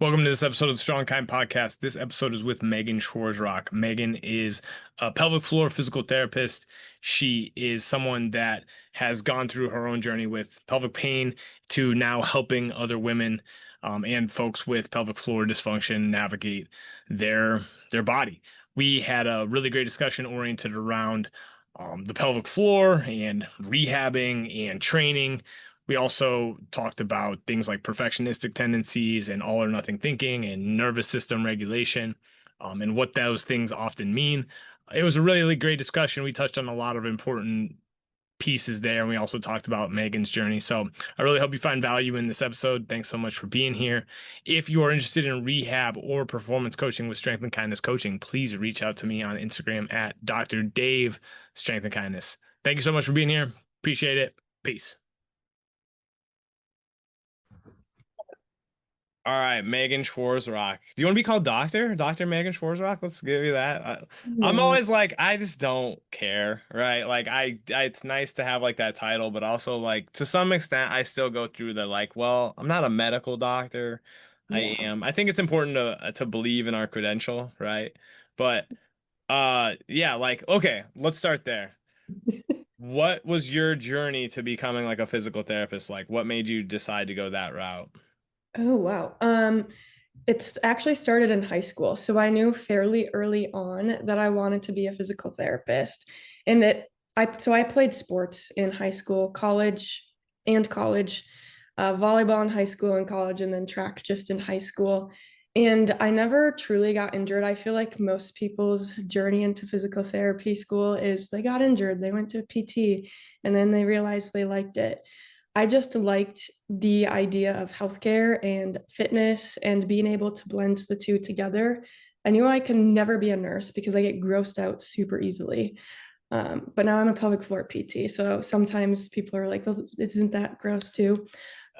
Welcome to this episode of the Strong Kind Podcast. This episode is with Meagan Schwarzrock. Meagan is a pelvic floor physical therapist. She is someone that has gone through her own journey with pelvic pain to now helping other women and folks with pelvic floor dysfunction navigate their body. We had a really great discussion oriented around the pelvic floor and rehabbing and training. We also talked about things like perfectionistic tendencies and all or nothing thinking and nervous system regulation, and what those things often mean. It was a really great discussion. We touched on a lot of important pieces there, and we also talked about Meagan's journey. So I really hope you find value in this episode. Thanks so much for being here. If you are interested in rehab or performance coaching with Strength and Kindness Coaching, please reach out to me on Instagram at Dr. Dave Strength and Kindness. Thank you so much for being here. Appreciate it. Peace. All right, Meagan Schwarzrock. Do you want to be called Doctor? Dr. Meagan Schwarzrock? Let's give you that. I'm No. always like, I just don't care, right? Like, it's nice to have like that title, but also like to some extent, I still go through the like, well, I'm not a medical doctor. I Yeah. am. I think it's important to believe in our credential, right? But yeah, like, okay, let's start there. What was your journey to becoming like a physical therapist? Like, what made you decide to go that route? Oh, wow. It's actually started in high school. So I knew fairly early on that I wanted to be a physical therapist. And that I played sports in high school, college, volleyball in high school and college, and then track just in high school. And I never truly got injured. I feel like most people's journey into physical therapy school is they got injured, they went to PT, and then they realized they liked it. I just liked the idea of healthcare and fitness and being able to blend the two together. I knew I could never be a nurse because I get grossed out super easily. But now I'm a pelvic floor PT. So sometimes people are like, well, isn't that gross too?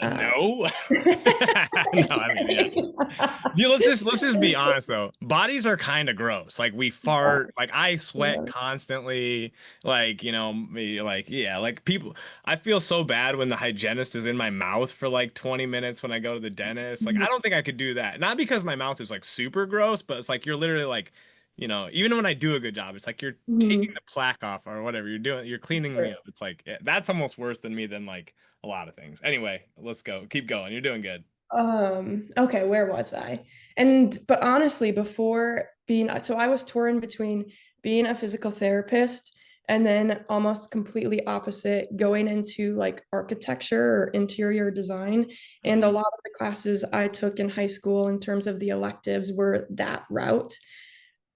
Uh, No. No, I mean, yeah. Yeah, let's just be honest though. Bodies are kind of gross. Like we fart, like I sweat constantly. Like, like yeah, like people I feel so bad when the hygienist is in my mouth for like 20 minutes when I go to the dentist. Like I don't think I could do that. Not because my mouth is like super gross, but it's like you're literally like, even when I do a good job, it's like you're taking Mhm. the plaque off or whatever you're doing. You're cleaning me up. It's like yeah, that's almost worse than me than like a lot of things. Anyway, let's go. Keep going. You're doing good. Okay, where was I? But honestly, so I was torn between being a physical therapist and then almost completely opposite, going into like architecture or interior design. And a Mhm. lot of the classes I took in high school in terms of the electives were that route.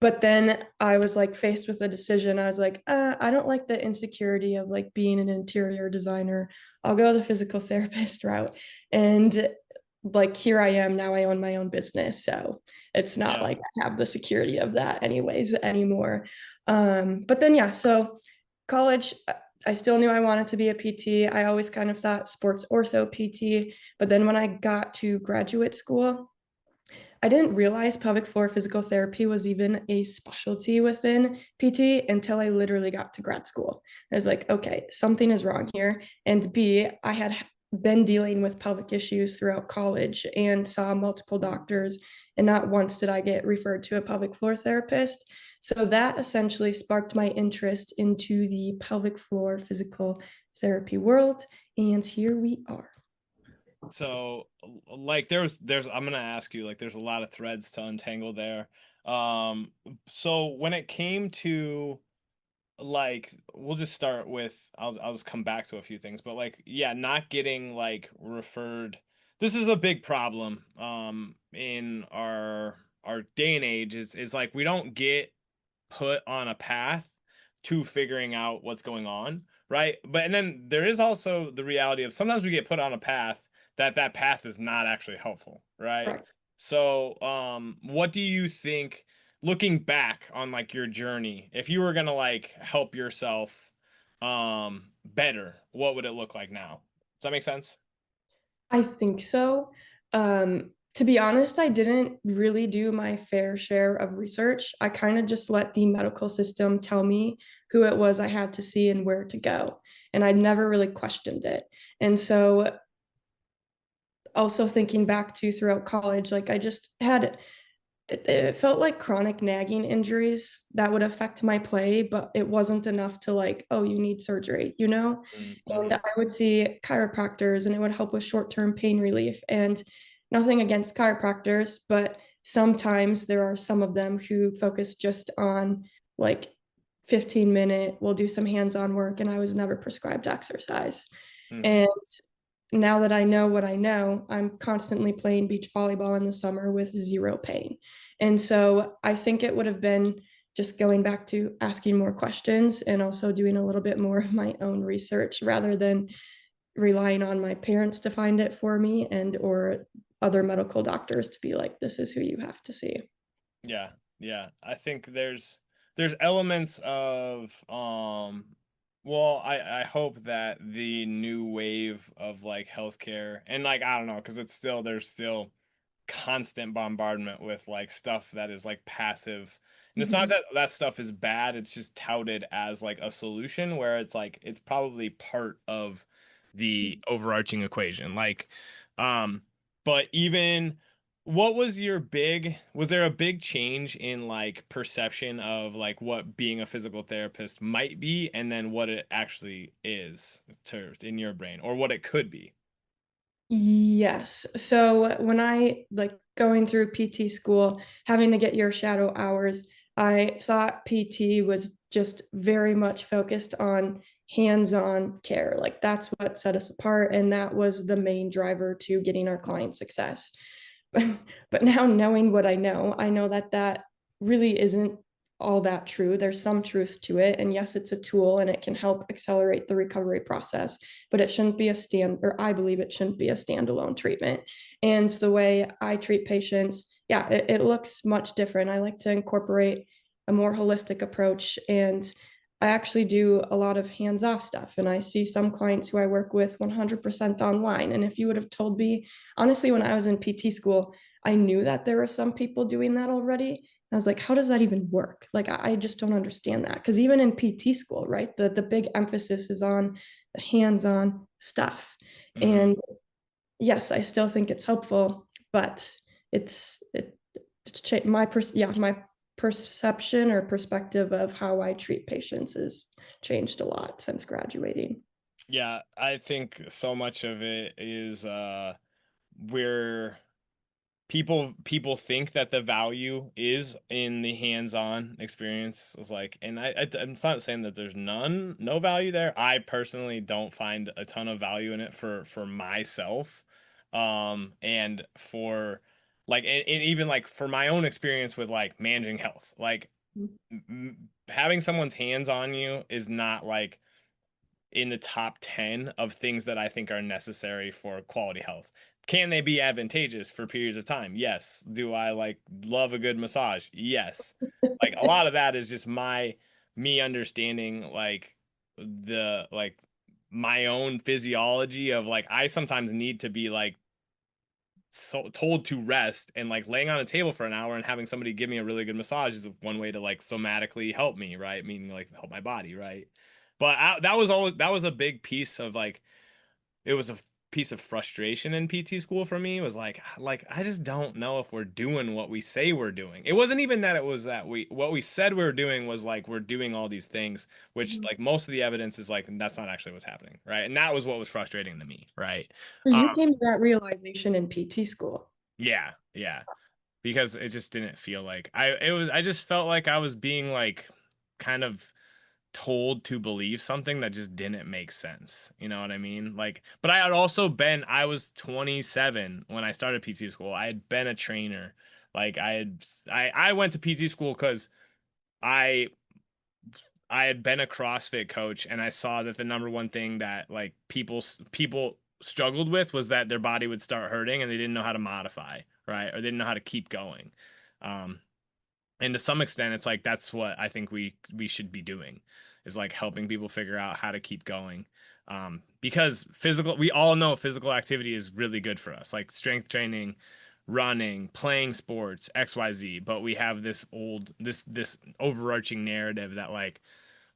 But then I was like faced with a decision. I was like, I don't like the insecurity of like being an interior designer. I'll go the physical therapist route. And like here I am now, I own my own business. So it's not Yeah. like I have the security of that anyways anymore. But then yeah, so college, I still knew I wanted to be a PT. I always kind of thought sports ortho PT. But then when I got to graduate school, I didn't realize pelvic floor physical therapy was even a specialty within PT until I literally got to grad school. I was like, okay, something is wrong here. And B, I had been dealing with pelvic issues throughout college and saw multiple doctors. And not once did I get referred to a pelvic floor therapist. So that essentially sparked my interest into the pelvic floor physical therapy world. And here we are. So like there's I'm gonna ask you like there's a lot of threads to untangle there. So when it came to like we'll just start with I'll just come back to a few things, but like yeah, not getting like referred. This is the big problem in our day and age is like we don't get put on a path to figuring out what's going on, right? But and then there is also the reality of sometimes we get put on a path that path is not actually helpful, right? Right. So, what do you think looking back on like your journey, if you were gonna like help yourself better, what would it look like now? Does that make sense? I think so. To be honest, I didn't really do my fair share of research. I kind of just let the medical system tell me who it was I had to see and where to go. And I never really questioned it. And so also thinking back to throughout college, like I just had it felt like chronic nagging injuries that would affect my play, but it wasn't enough to like, oh, you need surgery, you know? And Mm-hmm. I would see chiropractors and it would help with short-term pain relief. And nothing against chiropractors, but sometimes there are some of them who focus just on like 15-minute, we'll do some hands-on work, and I was never prescribed exercise. Mm-hmm. And now that I know what I know, I'm constantly playing beach volleyball in the summer with zero pain. And so I think it would have been just going back to asking more questions and also doing a little bit more of my own research rather than relying on my parents to find it for me and or other medical doctors to be like, this is who you have to see. Yeah, yeah. I think there's elements of well, I hope that the new wave of like healthcare and like I don't know, because it's still there's still constant bombardment with like stuff that is like passive. And it's not Mhm. that that stuff is bad, it's just touted as like a solution where it's like it's probably part of the overarching equation. Like um but even what was your big was there a big change in like perception of like what being a physical therapist might be and then what it actually is to in your brain or what it could be? Yes. So when I like going through PT school, having to get your shadow hours, I thought PT was just very much focused on hands-on care. Like that's what set us apart, and that was the main driver to getting our client success. But now knowing what I know that that really isn't all that true. There's some truth to it. And yes, it's a tool and it can help accelerate the recovery process, but it shouldn't be a stand, or I believe it shouldn't be a standalone treatment. And the way I treat patients, yeah, it looks much different. I like to incorporate a more holistic approach. And I actually do a lot of hands off stuff. And I see some clients who I work with 100% online. And if you would have told me, honestly, when I was in PT school, I knew that there were some people doing that already. I was like, how does that even work? Like, I just don't understand that. Because even in PT school, right, the big emphasis is on the hands-on stuff. Mm-hmm. And yes, I still think it's helpful, but it's my perception or perspective of how I treat patients has changed a lot since graduating. Yeah, I think so much of it is where people think that the value is in the hands-on experience. It's like, and I'm not saying that there's no value there. I personally don't find a ton of value in it for myself, and for like, and even like for my own experience with like managing health, like having someone's hands on you is not like in the top 10 of things that I think are necessary for quality health. Can they be advantageous for periods of time? Yes. Do I like love a good massage? Yes. Like a lot of that is just me understanding like the like my own physiology of like I sometimes need to be like so told to rest and like laying on a table for an hour and having somebody give me a really good massage is one way to like somatically help me, right? Meaning like help my body, right? But that was always that was a big piece of like it was a piece of frustration in PT school for me was like I just don't know if we're doing what we say we're doing. It wasn't even that it was that we what we said we were doing was like we're doing all these things, which Mhm. like most of the evidence is like that's not actually what's happening, right? And that was what was frustrating to me, right? So Um, you came to that realization in PT school. yeah, yeah. Because it just didn't feel like I just felt like I was being like kind of told to believe something that just didn't make sense. You know what I mean? Like, but I was 27 when I started PT school. I had been a trainer. Like I went to PT school because I I had been a CrossFit coach and I saw that the number one thing that like people struggled with was that their body would start hurting and they didn't know how to modify, right? Or they didn't know how to keep going. Um, and to some extent it's like that's what I think we should be doing is like helping people figure out how to keep going. Because physical we all know physical activity is really good for us, like strength training, running, playing sports, XYZ, but we have this overarching narrative that like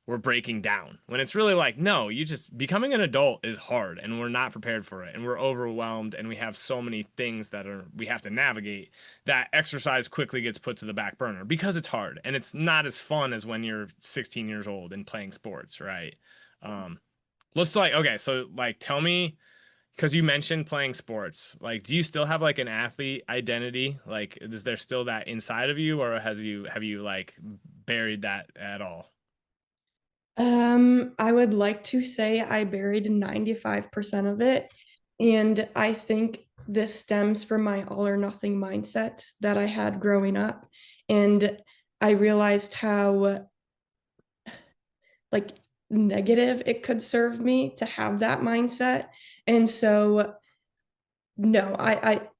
we're breaking down. When it's really like, no, you just becoming an adult is hard and we're not prepared for it and we're overwhelmed and we have so many things that are we have to navigate that exercise quickly gets put to the back burner because it's hard and it's not as fun as when you're 16 years old and playing sports, right? Um, let's like okay, so like tell me because you mentioned playing sports. Like, do you still have like an athlete identity? Like, is there still that inside of you, or has you have you like buried that at all? I would like to say I buried 95% of it. And I think this stems from my all or nothing mindset that I had growing up. And I realized how like negative it could serve me to have that mindset. And so no,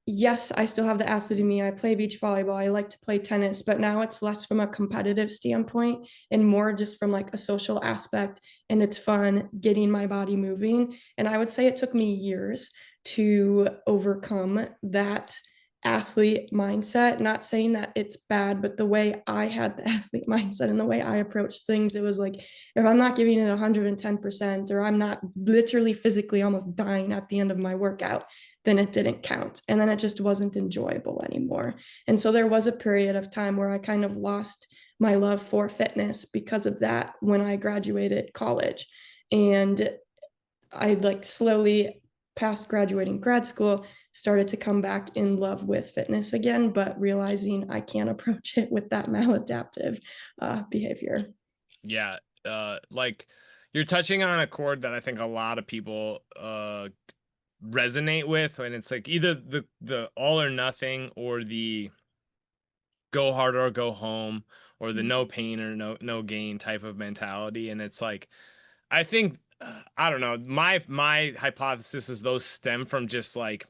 yes, I still have the athlete in me. I play beach volleyball. I like to play tennis, but now it's less from a competitive standpoint and more just from like a social aspect. And it's fun getting my body moving. And I would say it took me years to overcome that athlete mindset. Not saying that it's bad, but the way I had the athlete mindset and the way I approached things, it was like, if I'm not giving it 110%, or I'm not literally physically almost dying at the end of my workout, then it didn't count. And then it just wasn't enjoyable anymore. And so there was a period of time where I kind of lost my love for fitness because of that when I graduated college. And I like slowly past graduating grad school started to come back in love with fitness again, but realizing I can't approach it with that maladaptive behavior. Yeah, like you're touching on a chord that I think a lot of people resonate with, and it's like either the all or nothing or the go hard or go home or the no pain or no gain type of mentality, and it's like I think I don't know. My hypothesis is those stem from just like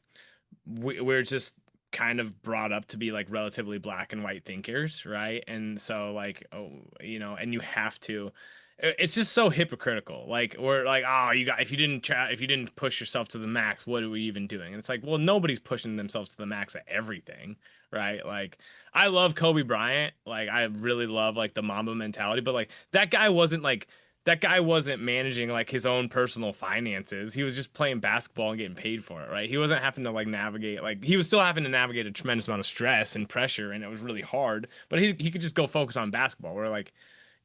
we're just kind of brought up to be like relatively black and white thinkers, right? And so like oh, and you have to. It's just so hypocritical. Like we're like, oh, you got if you didn't push yourself to the max, what are we even doing? And it's like, well, nobody's pushing themselves to the max at everything, right? Like I love Kobe Bryant. Like I really love like the Mamba mentality, but like that guy wasn't managing like his own personal finances. He was just playing basketball and getting paid for it, right? He wasn't having to like navigate like he was still having to navigate a tremendous amount of stress and pressure and it was really hard, but he could just go focus on basketball. Where like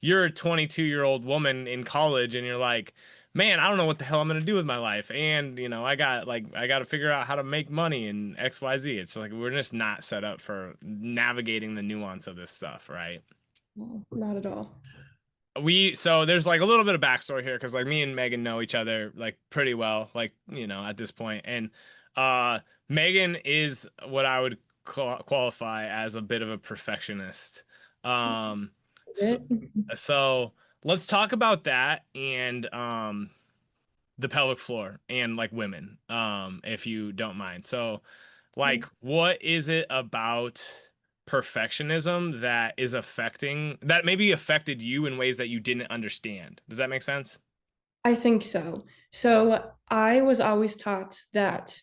you're a 22-year-old woman in college and you're like, "Man, I don't know what the hell I'm going to do with my life." And, I got to figure out how to make money and XYZ. It's like we're just not set up for navigating the nuance of this stuff, right? No, not at all. So there's like a little bit of backstory here because like me and Megan know each other like pretty well, like at this point, and uh Megan is what I would qualify as a bit of a perfectionist. Um, so, so let's talk about that and the pelvic floor and like women, if you don't mind. So like, what is it about perfectionism that is affecting that maybe affected you in ways that you didn't understand? Does that make sense? I think so. So I was always taught that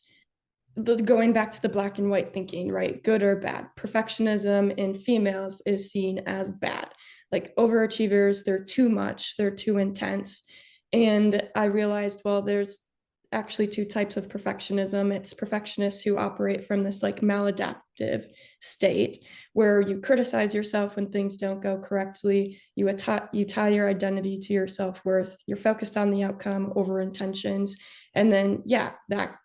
going back to the black and white thinking, right? Good or bad. Perfectionism in females is seen as bad. Like overachievers, they're too much, they're too intense. And I realized, well, there's actually two types of perfectionism. It's perfectionists who operate from this like maladaptive state where you criticize yourself when things don't go correctly. You tie your identity to your self-worth. You're focused on the outcome over intentions. And then, yeah, that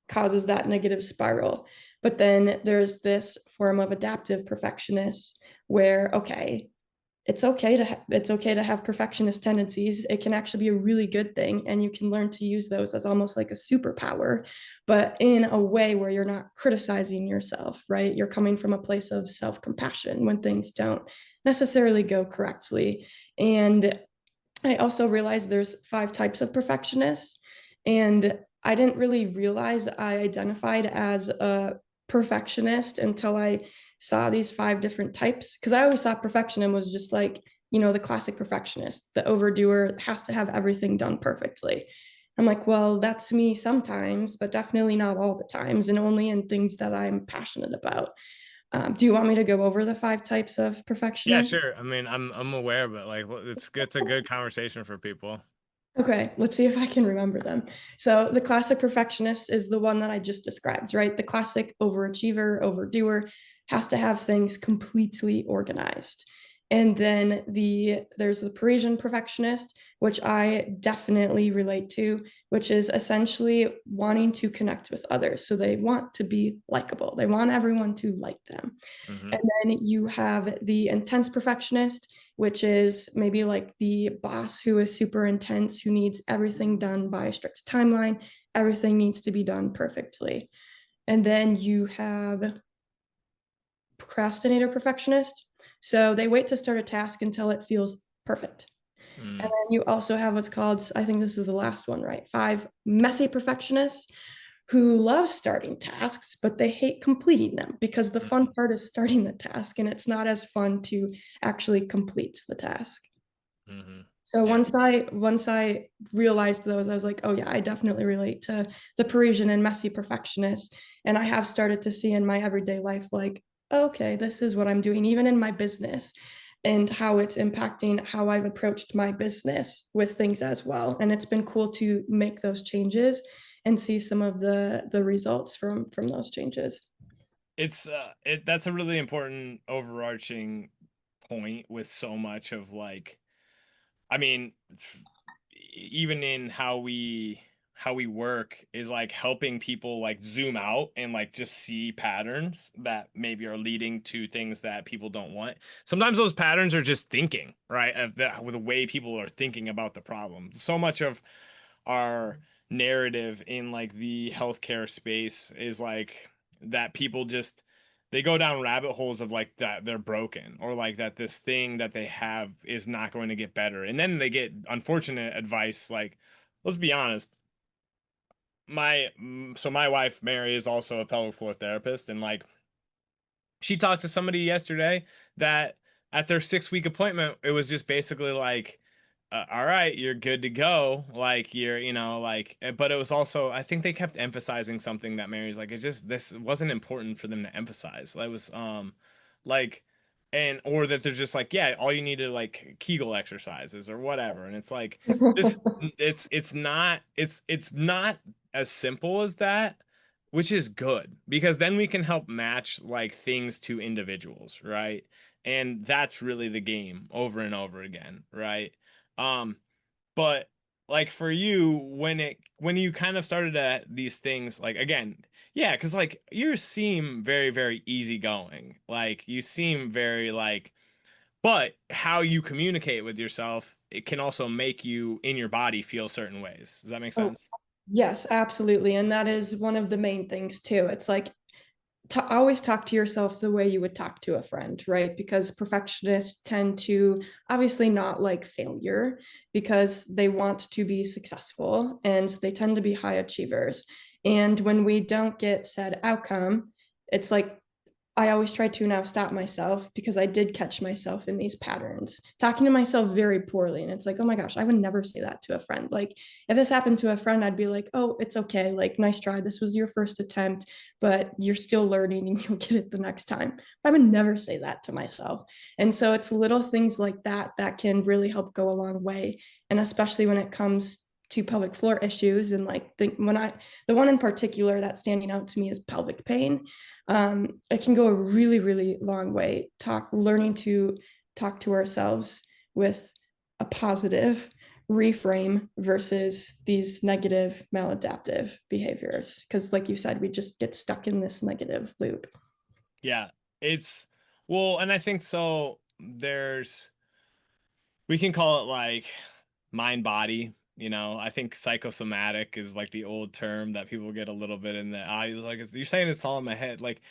causes that negative spiral. But then there's this form of adaptive perfectionist where, okay, it's okay to have perfectionist tendencies. It can actually be a really good thing, and you can learn to use those as almost like a superpower, but in a way where you're not criticizing yourself, right? You're coming from a place of self-compassion when things don't necessarily go correctly. And I also realized there's 5 types of perfectionists, and I didn't really realize I identified as a perfectionist until I saw these 5 different types. Because I always thought perfectionism was just like, the classic perfectionist, the overdoer has to have everything done perfectly. I'm like, well, that's me sometimes, but definitely not all the times, and only in things that I'm passionate about. Do you want me to go over the 5 types of Yeah, perfectionists? sure. I mean, I'm aware, but like, it's a good conversation for people. Okay, let's see if I can remember them. So the classic perfectionist is the one that I just described, right? The classic overachiever, overdoer has to have things completely organized. And then there's the Parisian perfectionist, which I definitely relate to, which is essentially wanting to connect with others. So they want to be likable. They want everyone to like them. Hmm. And then you have the intense perfectionist, which is maybe like the boss who is super intense, who needs everything done by a strict timeline. Everything needs to be done perfectly. And then you have procrastinator perfectionist. So they wait to start a task until it feels perfect. And Mm. then you also have what's called, I think this is the last one, right? 5 messy perfectionists who love starting tasks, but they hate completing them because the fun part is starting the task and it's not as fun to actually complete the task. Mm-hmm. So Yeah. once I realized those, I was like, oh yeah, I definitely relate to the Parisian and messy perfectionist. And I have started to see in my everyday life, like, okay, this is what I'm doing, even in my business, and how it's impacting how I've approached my business with things as well. And it's been cool to make those changes and see some of the results from those changes. That's a really important overarching point with so much of like, I mean, even in how we work is like helping people like zoom out and like just see patterns that maybe are leading to things that people don't want. Sometimes those patterns are just thinking, right? Of the way people are thinking about the problem. So much of our narrative in like the healthcare space is like that people just they go down rabbit holes of like that they're broken or like that this thing that they have is not going to get better. And then they get unfortunate advice like, let's be honest, my wife Mary is also a pelvic floor therapist, and like she talked to somebody yesterday that at their 6 week appointment, it was just basically like, all right, you're good to go. Like you're, like, but it was also, I think they kept emphasizing something that Mary's like, it's just, this wasn't important for them to emphasize. That was, like, and, or that they're just like, yeah, all you need to like Kegel exercises or whatever. And it's like, this, it's not as simple as that, which is good because then we can help match like things to individuals, right? And that's really the game over and over again, right? um but like for you, when you kind of started at these things, like again, yeah, because like you seem very very easygoing, like you seem very like, but how you communicate with yourself, it can also make you in your body feel certain ways. Does that make Oh, sense? yes, absolutely. And that is one of the main things too. It's like to always talk to yourself the way you would talk to a friend, right? Because perfectionists tend to obviously not like failure because they want to be successful and they tend to be high achievers. And when we don't get said outcome, it's like I always try to now stop myself because I did catch myself in these patterns, talking to myself very poorly. And it's like, oh my gosh, I would never say that to a friend. Like, if this happened to a friend, I'd be like, oh, it's okay. Like, nice try. This was your first attempt, but you're still learning and you'll get it the next time. But I would never say that to myself. And so it's little things like that that can really help go a long way. And especially when it comes to pelvic floor issues and like the one in particular that's standing out to me is pelvic pain. It can go a really, really long way. Learning to talk to ourselves with a positive reframe versus these negative maladaptive behaviors. Because, like you said, we just get stuck in this negative loop. Yeah, it's well, and I think so. We can call it like mind body. I think psychosomatic is like the old term that people get a little bit in the eye. Like you're saying it's all in my head. Like,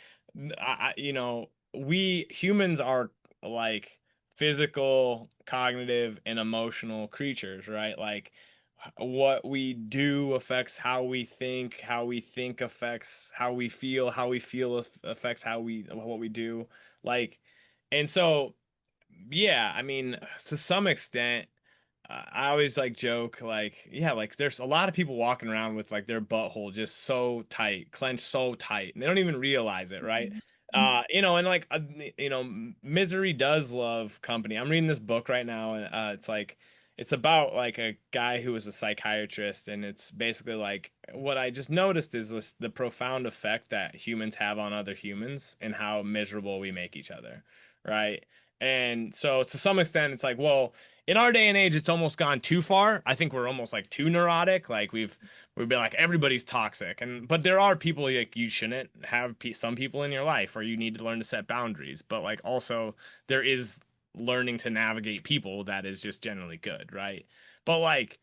we humans are like physical, cognitive, and emotional creatures, right? Like what we do affects how we think affects how we feel affects what we do. Like, and so yeah, I mean, to some extent, I always like joke like, yeah, like there's a lot of people walking around with like their butthole just so tight, clenched so tight, and they don't even realize it, right? And like, misery does love company. I'm reading this book right now, and it's about like a guy who was a psychiatrist, and it's basically like what I just noticed is the profound effect that humans have on other humans and how miserable we make each other, right? And so to some extent, it's like, well, in our day and age, it's almost gone too far. I think we're almost like too neurotic. Like we've been like everybody's toxic, and but there are people like you shouldn't have some people in your life, or you need to learn to set boundaries. But like also there is learning to navigate people that is just generally good, right? But like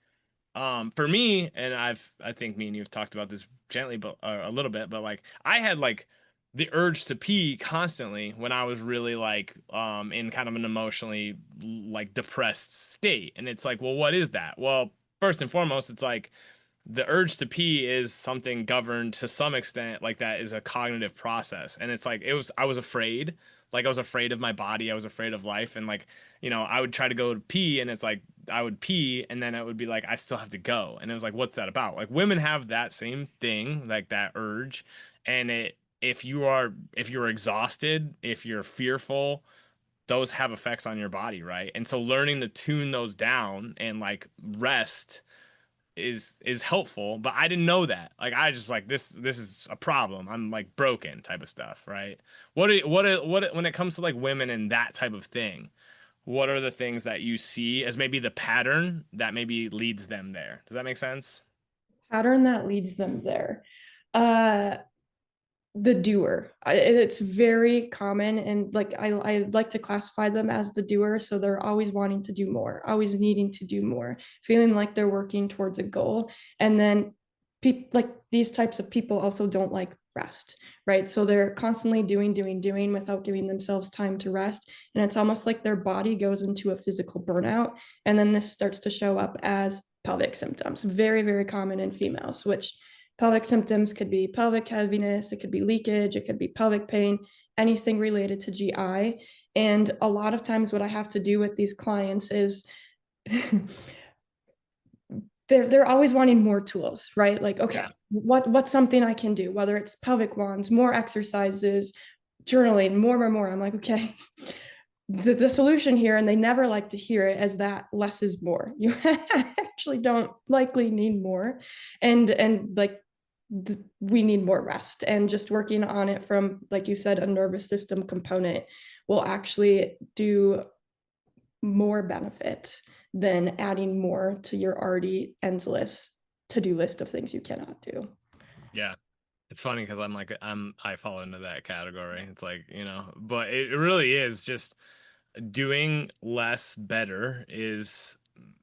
for me, and I think me and you've talked about this gently, but a little bit, but like I had like the urge to pee constantly when I was really like in kind of an emotionally like depressed state. And it's like, well, what is that? Well, first and foremost, it's like the urge to pee is something governed to some extent, like that is a cognitive process. And it's like I was afraid. Like I was afraid of my body, I was afraid of life, and like, I would try to go to pee, and it's like I would pee and then it would be like I still have to go. And it was like, what's that about? Like women have that same thing, like that urge. And if you're exhausted, if you're fearful, those have effects on your body, right? And so learning to tune those down and like rest is helpful, but I didn't know that. Like I just like this is a problem. I'm like broken type of stuff, right? When it comes to like women and that type of thing, what are the things that you see as maybe the pattern that maybe leads them there? Does that make sense? Pattern that leads them there. Uh, the doer. It's very common, and like I like to classify them as the doer. So they're always wanting to do more, always needing to do more, feeling like they're working towards a goal. And then people like these types of people also don't like rest, right? So they're constantly doing without giving themselves time to rest. And it's almost like their body goes into a physical burnout. And then this starts to show up as pelvic symptoms, very, very common in females, which pelvic symptoms could be pelvic heaviness, it could be leakage, it could be pelvic pain, anything related to GI. And a lot of times, what I have to do with these clients is they're always wanting more tools, right? Like, okay, Yeah. what's something I can do? Whether it's pelvic wands, more exercises, journaling, more. I'm like, okay, the solution here, and they never like to hear it, as that less is more. You actually don't likely need more, and like we need more rest, and just working on it from, like you said, a nervous system component will actually do more benefit than adding more to your already endless to-do list of things you cannot do. Yeah. It's funny because I fall into that category. It's like, but it really is just doing less better is,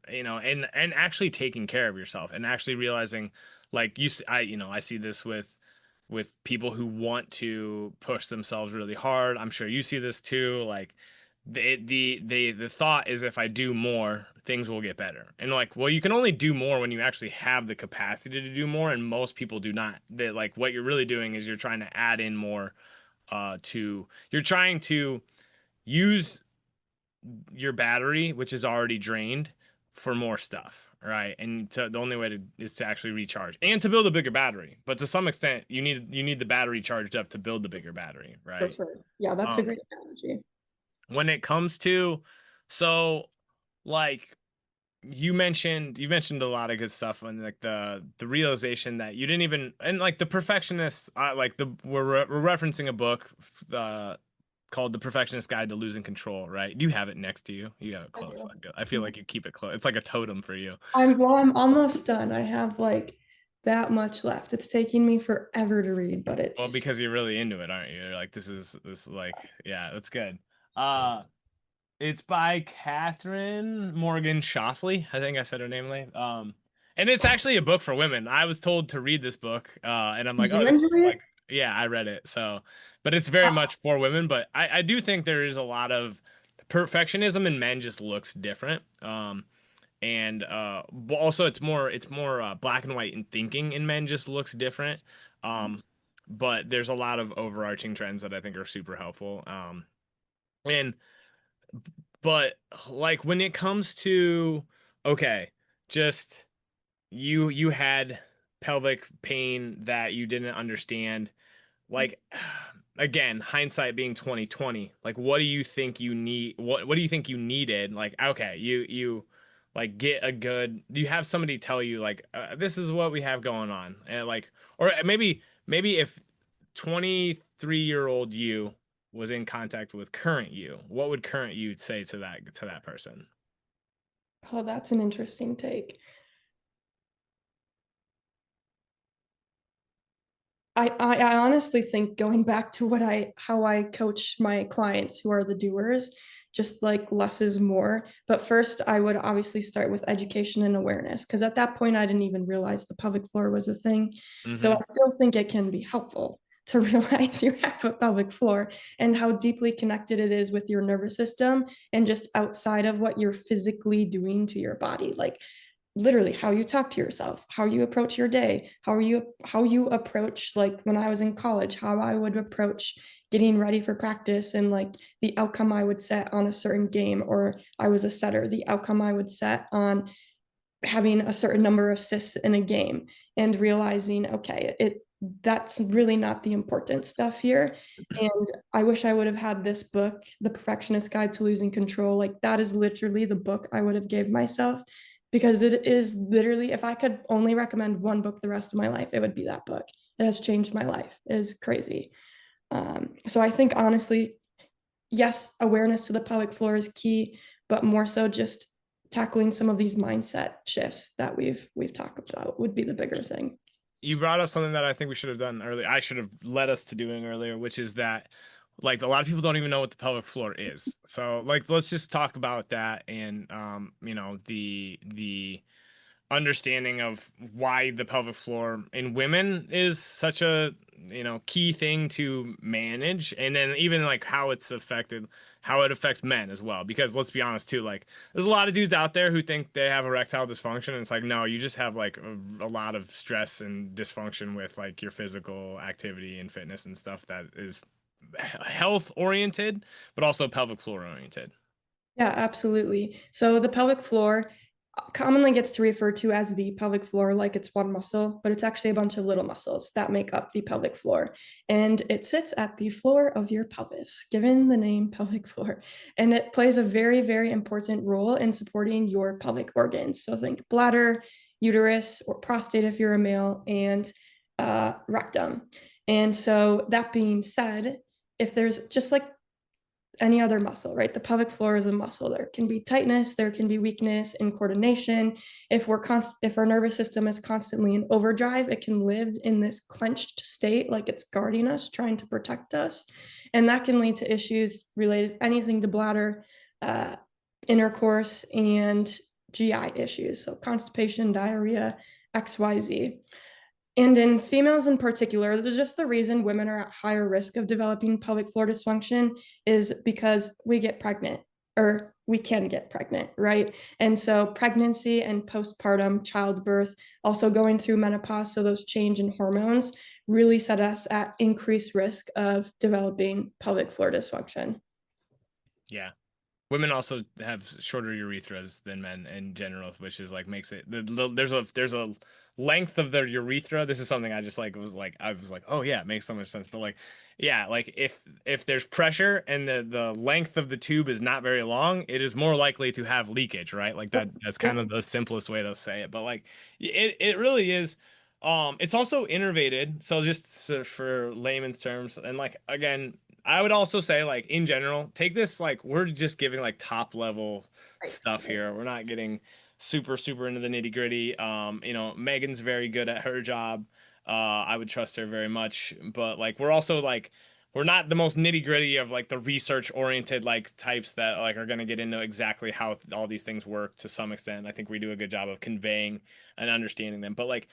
and actually taking care of yourself and actually realizing like I see this with people who want to push themselves really hard. I'm sure you see this too. Like the thought is if I do more, things will get better. And like, well, you can only do more when you actually have the capacity to do more, and most people do not. That like what you're really doing is you're trying to add in more to you're trying to use your battery, which is already drained, for more stuff, right? And the only way is to actually recharge and to build a bigger battery. But to some extent, you need the battery charged up to build the bigger battery, For right? sure. Yeah, that's a Um, great analogy. when it comes to, so like you mentioned a lot of good stuff, and like the realization that you didn't even, and like the perfectionist, like we're referencing a book uh called The Perfectionist Guide to Losing Control, right? Do you have it next to you? You have it I close. do. I feel like you keep it close. It's like a totem for you. I'm almost done. I have like that much left. It's taking me forever to read, but Well, it's because you're really into it, aren't you? You're like, this is like, yeah, that's good. Uh it's by Catherine Morgan Shoffley. I think I said her name right. And it's actually a book for women. I was told to read this book, and I'm did like, oh, you this is enjoy it? like, yeah, I read it. So, but it's very much for women. But I do think there is a lot of perfectionism in men just looks different. And but also it's more black and white in thinking in men just looks different. But there's a lot of overarching trends that I think are super helpful. And but like when it comes to, okay, just you had pelvic pain that you didn't understand, like again, hindsight being 2020, like what do you think you need? What do you think you needed? Like, okay, you like get a good. Do you have somebody tell you like this is what we have going on, and like, or maybe if 23-year-old you was in contact with current you, what would current you say to that person? Oh, that's an interesting take. I honestly think going back to how I coach my clients who are the doers, just like less is more. But first, I would obviously start with education and awareness because at that point, I didn't even realize the pelvic floor was a thing. So I Hmm. still think it can be helpful to realize you have a pelvic floor and how deeply connected it is with your nervous system and just outside of what you're physically doing to your body. Like literally how you talk to yourself, how you approach your day, how you approach like when I was in college, how I would approach getting ready for practice and like the outcome I would set on a certain game or I was a setter, the outcome I would set on having a certain number of assists in a game and realizing okay, it that's really not the important stuff here. And I wish I would have had this book, The Perfectionist Guide to Losing Control. Like that is literally the book I would have gave myself because it is literally, if I could only recommend one book the rest of my life, it would be that book. It has changed my life. It is crazy. So I think honestly, yes, awareness to the pelvic floor is key, but more so just tackling some of these mindset shifts that we've talked about would be the bigger thing. You brought up something that I think we should have done earlier. I should have led us to doing earlier, which is that like a lot of people don't even know what the pelvic floor is. So like let's just talk about that and the understanding of why the pelvic floor in women is such a key thing to manage, and then even like how it affects men as well, because let's be honest too, like there's a lot of dudes out there who think they have erectile dysfunction, and it's like no, you just have like a lot of stress and dysfunction with like your physical activity and fitness and stuff that is health oriented but also pelvic floor oriented. Yeah, absolutely. So the pelvic floor commonly gets to refer to as the pelvic floor like it's one muscle, but it's actually a bunch of little muscles that make up the pelvic floor. And it sits at the floor of your pelvis, given the name pelvic floor. And it plays a very, very important role in supporting your pelvic organs. So think bladder, uterus, or prostate if you're a male, and rectum. And so that being said, if there's just like any other muscle, right? The pelvic floor is a muscle. There can be tightness, there can be weakness in coordination. If our nervous system is constantly in overdrive, it can live in this clenched state, like it's guarding us, trying to protect us, and that can lead to issues related anything to bladder, uh, intercourse, and GI issues. So constipation, diarrhea, XYZ. And in females in particular, there's just the reason women are at higher risk of developing pelvic floor dysfunction is because we get pregnant or we can get pregnant, right? And so pregnancy and postpartum childbirth, also going through menopause, so those change in hormones really set us at increased risk of developing pelvic floor dysfunction. Yeah. Women also have shorter urethras than men in general, which is like makes it there's a length of their urethra. This is something I just like I was like, oh yeah, it makes so much sense. But like, yeah, like if there's pressure and the length of the tube is not very long, it is more likely to have leakage, right? Like that's kind of the simplest way to say it. But like it really is. It's also innervated. So for layman's terms, and like again, I would also say, like, in general, take this, like, we're just giving, like, top level Right, stuff right. here. We're not getting super, super into the nitty gritty. Megan's very good at her job. I would trust her very much. But, like, we're also, like, we're not the most nitty gritty of, like, the research oriented, like, types that, like, are going to get into exactly how all these things work to some extent. I think we do a good job of conveying and understanding them. But, like,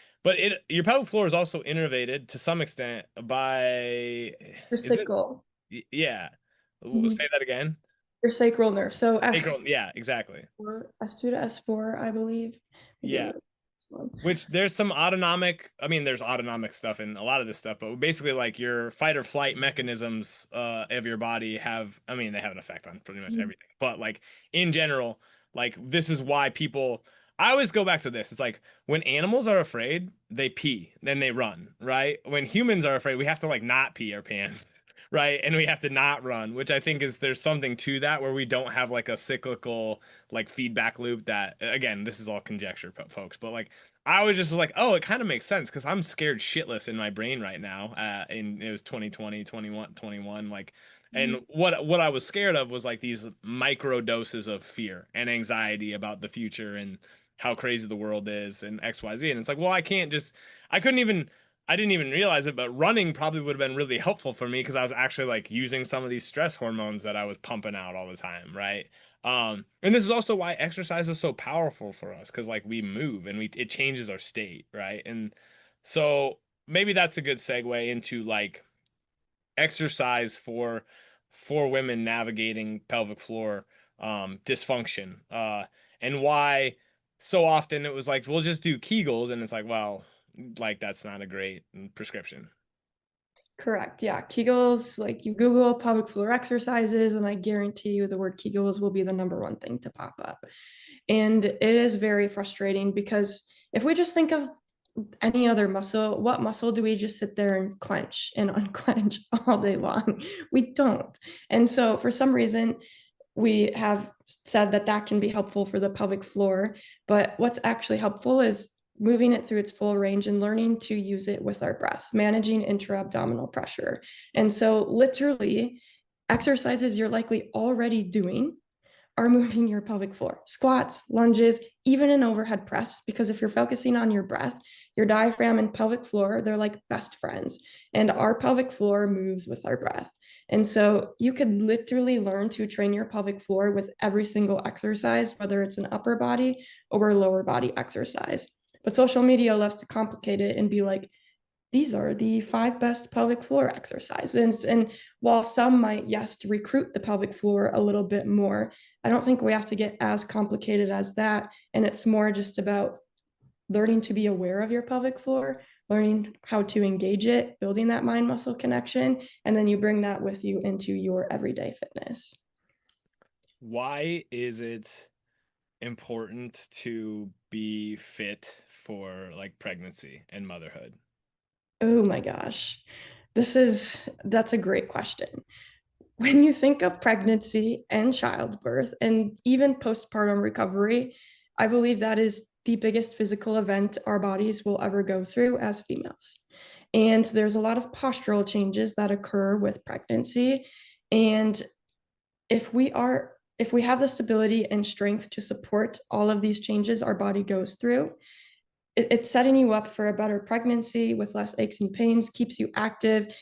your pelvic floor is also innervated to some extent by, Your is it? sacral. Yeah. Mhm. Say that again. Your sacral nerve. So Sacral. Yeah, exactly. S2 to S4, I believe. Maybe Yeah. this one. Which there's some autonomic, I mean, there's autonomic stuff in a lot of this stuff, but basically like your fight or flight mechanisms of your body have, I mean, they have an effect on pretty much Mhm. everything. But like in general, like this is why I always go back to this. It's like when animals are afraid, they pee, then they run, right? When humans are afraid, we have to like not pee our pants. right? And we have to not run, which I think is there's something to that where we don't have like a cyclical like feedback loop that again, this is all conjecture, folks, but like I was just like, oh, it kind of makes sense because I'm scared shitless in my brain right now. And it was 2020, 21, 21, like, and Mhm. what I was scared of was like these micro doses of fear and anxiety about the future and how crazy the world is and XYZ. And it's like, well, I couldn't even I didn't even realize it, but running probably would have been really helpful for me because I was actually like using some of these stress hormones that I was pumping out all the time, right? And this is also why exercise is so powerful for us because like we move and we it changes our state, right? And so maybe that's a good segue into like exercise for women navigating pelvic floor dysfunction and why so often it was like we'll just do Kegels and it's like well like that's not a great prescription. Correct. Yeah. Kegels, like you Google pelvic floor exercises, and I guarantee you the word Kegels will be the number one thing to pop up. And it is very frustrating because if we just think of any other muscle, what muscle do we just sit there and clench and unclench all day long? We don't. And so for some reason, we have said that that can be helpful for the pelvic floor. But what's actually helpful is moving it through its full range and learning to use it with our breath, managing intra-abdominal pressure. And so, literally, exercises you're likely already doing are moving your pelvic floor. Squats, lunges, even an overhead press, because if you're focusing on your breath, your diaphragm and pelvic floor, they're like best friends. And our pelvic floor moves with our breath. And so you could literally learn to train your pelvic floor with every single exercise, whether it's an upper body or a lower body exercise. But social media loves to complicate it and be like, these are the 5 best pelvic floor exercises. And while some might, yes, recruit the pelvic floor a little bit more, I don't think we have to get as complicated as that. And it's more just about learning to be aware of your pelvic floor, learning how to engage it, building that mind muscle connection. And then you bring that with you into your everyday fitness. Why is it important to be fit for like pregnancy and motherhood? Oh my gosh. That's a great question. When you think of pregnancy and childbirth and even postpartum recovery, I believe that is the biggest physical event our bodies will ever go through as females. And there's a lot of postural changes that occur with pregnancy. And if we have the stability and strength to support all of these changes our body goes through, it's setting you up for a better pregnancy with less aches and pains, keeps you active.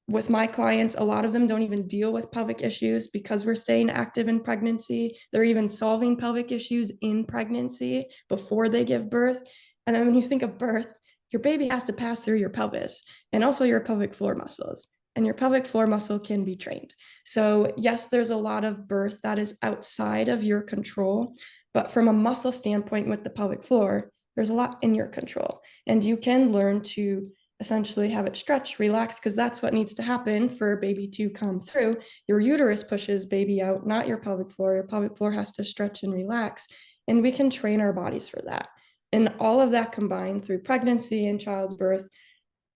With my clients, a lot of them don't even deal with pelvic issues because we're staying active in pregnancy. They're even solving pelvic issues in pregnancy before they give birth. And then when you think of birth, your baby has to pass through your pelvis and also your pelvic floor muscles. And your pelvic floor muscle can be trained. So, yes, there's a lot of birth that is outside of your control. But from a muscle standpoint with the pelvic floor, there's a lot in your control. And you can learn to essentially have it stretch, relax, because that's what needs to happen for baby to come through. Your uterus pushes baby out, not your pelvic floor. Your pelvic floor has to stretch and relax. And we can train our bodies for that. And all of that combined through pregnancy and childbirth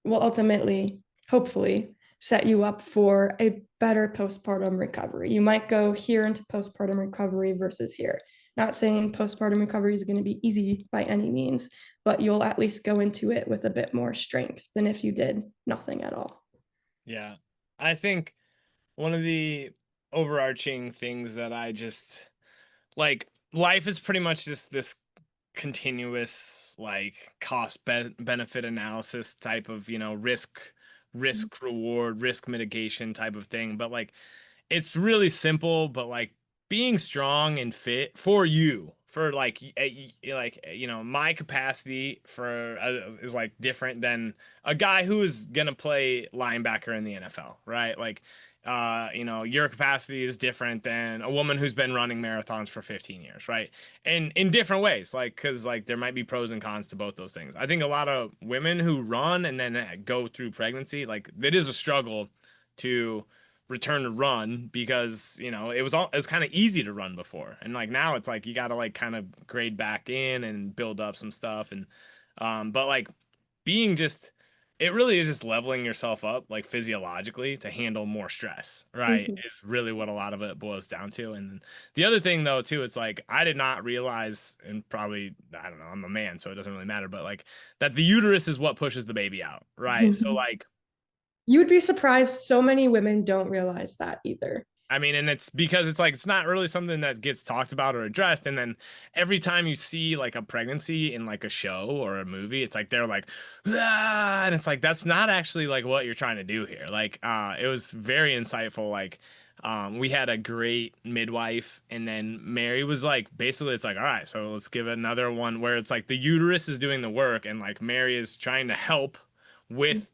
will ultimately, hopefully, set you up for a better postpartum recovery. You might go here into postpartum recovery versus here. Not saying postpartum recovery is going to be easy by any means, but you'll at least go into it with a bit more strength than if you did nothing at all. Yeah. I think one of the overarching things that I just like life is pretty much just this continuous like benefit analysis type of, risk reward, risk mitigation type of thing, but like it's really simple, but like being strong and fit for you, for like my capacity for is like different than a guy who is gonna play linebacker in the NFL, right? Like, your capacity is different than a woman who's been running marathons for 15 years, right? And in different ways, like, because like there might be pros and cons to both those things. I think a lot of women who run and then go through pregnancy, like it is a struggle to return to run because it was kind of easy to run before, and like now it's like you got to like kind of grade back in and build up some stuff, and but like being just it really is just leveling yourself up like physiologically to handle more stress, right? Mhm. Is really what a lot of it boils down to. And the other thing though too, it's like I did not realize, and probably I don't know, I'm a man, so it doesn't really matter, but like that the uterus is what pushes the baby out, right? So like You would be surprised. So many women don't realize that either. I mean, and it's because it's like it's not really something that gets talked about or addressed. And then every time you see like a pregnancy in like a show or a movie, it's like they're like, ah, and it's like that's not actually like what you're trying to do here. Like, it was very insightful. Like, we had a great midwife, and then Mary was like, basically, it's like, all right, so let's give it another one where it's like the uterus is doing the work, and like Mary is trying to help with